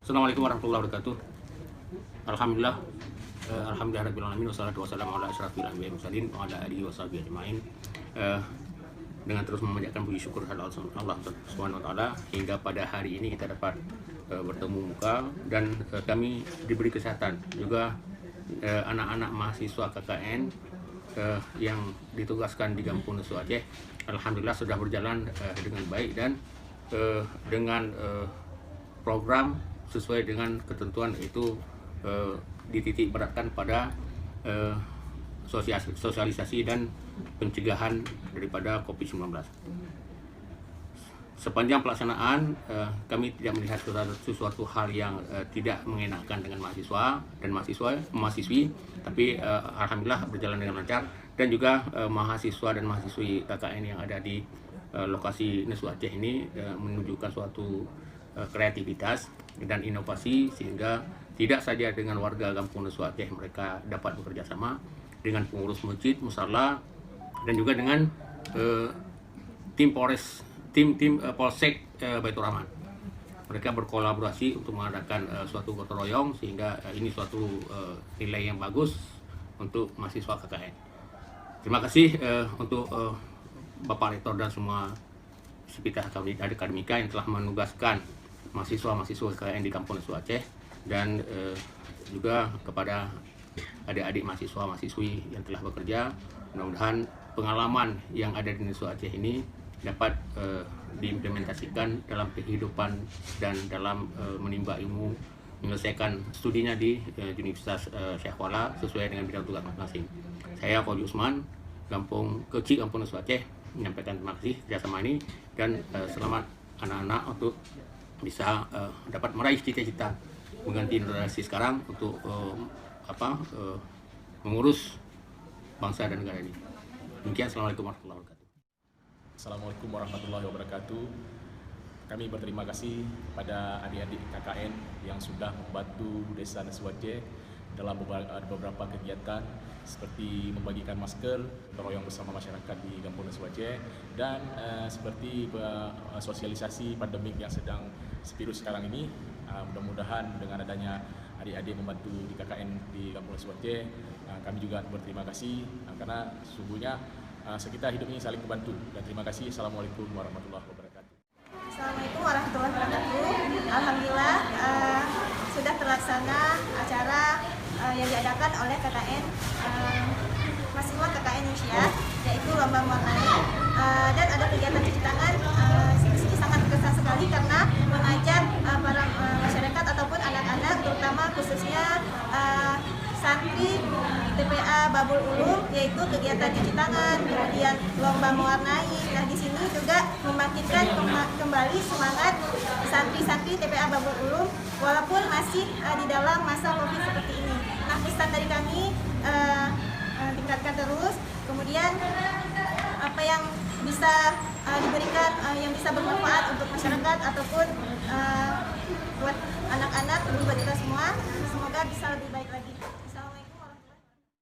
Assalamualaikum warahmatullahi wabarakatuh. Alhamdulillah, alhamdulillahirabbil alamin wassalatu wassalamu ala asyrafil anbiya'i wal mursalin wa ala alihi washabihi ajmain. Dengan terus memanjatkan puji syukur kepada Allah Subhanahu wa taala hingga pada hari ini kita dapat bertemu muka dan kami diberi kesehatan juga anak-anak mahasiswa KKN yang ditugaskan di Kampung Nesu Aceh. Alhamdulillah sudah berjalan dengan baik dan dengan program sesuai dengan ketentuan, itu dititik beratkan pada sosialisasi dan pencegahan daripada COVID-19. Sepanjang pelaksanaan kami tidak melihat sesuatu hal yang tidak mengenakan dengan mahasiswa dan mahasiswi, tapi alhamdulillah berjalan dengan lancar, dan juga mahasiswa dan mahasiswi KKN yang ada di lokasi Nesu Aceh ini menunjukkan suatu kreativitas dan inovasi, sehingga tidak saja dengan warga Kampung Nesu Aceh mereka dapat bekerja sama dengan pengurus masjid, musala, dan juga dengan tim Polsek Baitur Rahman. Mereka berkolaborasi untuk mengadakan suatu gotong royong, sehingga ini suatu nilai yang bagus untuk mahasiswa KKN. Terima kasih untuk Bapak Rektor dan semua sivitas akademika yang telah menugaskan mahasiswa-mahasiswa KKN di Kampung Nesu Aceh, dan juga kepada adik-adik mahasiswa-mahasiswi yang telah bekerja. Mudah-mudahan pengalaman yang ada di Nesu Aceh ini dapat diimplementasikan dalam kehidupan dan dalam menimba ilmu, menyelesaikan studinya di Universitas Syekh Kuala sesuai dengan bidang tugas masing-masing. Saya Fauzi Usman, Kampung Nesu Aceh, menyampaikan terima kasih kerjasama ini, dan selamat anak-anak untuk bisa dapat meraih cita-cita mengganti generasi sekarang untuk mengurus bangsa dan negara ini. Demikian, Assalamualaikum warahmatullahi wabarakatuh. Assalamualaikum warahmatullahi wabarakatuh. Kami berterima kasih pada adik-adik KKN yang sudah membantu Desa Nesu Aceh dalam beberapa kegiatan seperti membagikan masker, beroyong bersama masyarakat di Kampung Nesu Aceh, dan seperti sosialisasi pandemik yang sedang virus sekarang ini. Mudah-mudahan dengan adanya adik-adik membantu di KKN di Kampung Nesu Aceh, kami juga berterima kasih karena sesungguhnya sekitar hidup ini saling membantu. Dan terima kasih. Assalamualaikum warahmatullahi wabarakatuh. Assalamualaikum warahmatullahi wabarakatuh. Alhamdulillah sudah terlaksana acara yang diadakan oleh KKN mahasiswa KKN Indonesia, yaitu lomba mewarnai, dan ada kegiatan cuci tangan. Ini sangat berkesan sekali karena mengajak para masyarakat ataupun anak-anak, terutama khususnya santri TPA Babul Ulum, yaitu kegiatan cuci tangan, kemudian lomba mewarnai. Nah, di sini juga membangkitkan kembali semangat santri-santri TPA Babul Ulum walaupun masih di dalam masa Covid seperti ini. Nah, pesan dari kami tingkatkan terus, kemudian apa yang bisa diberikan yang bisa bermanfaat untuk masyarakat ataupun buat anak-anak, buat kita semua, semoga bisa lebih baik lagi.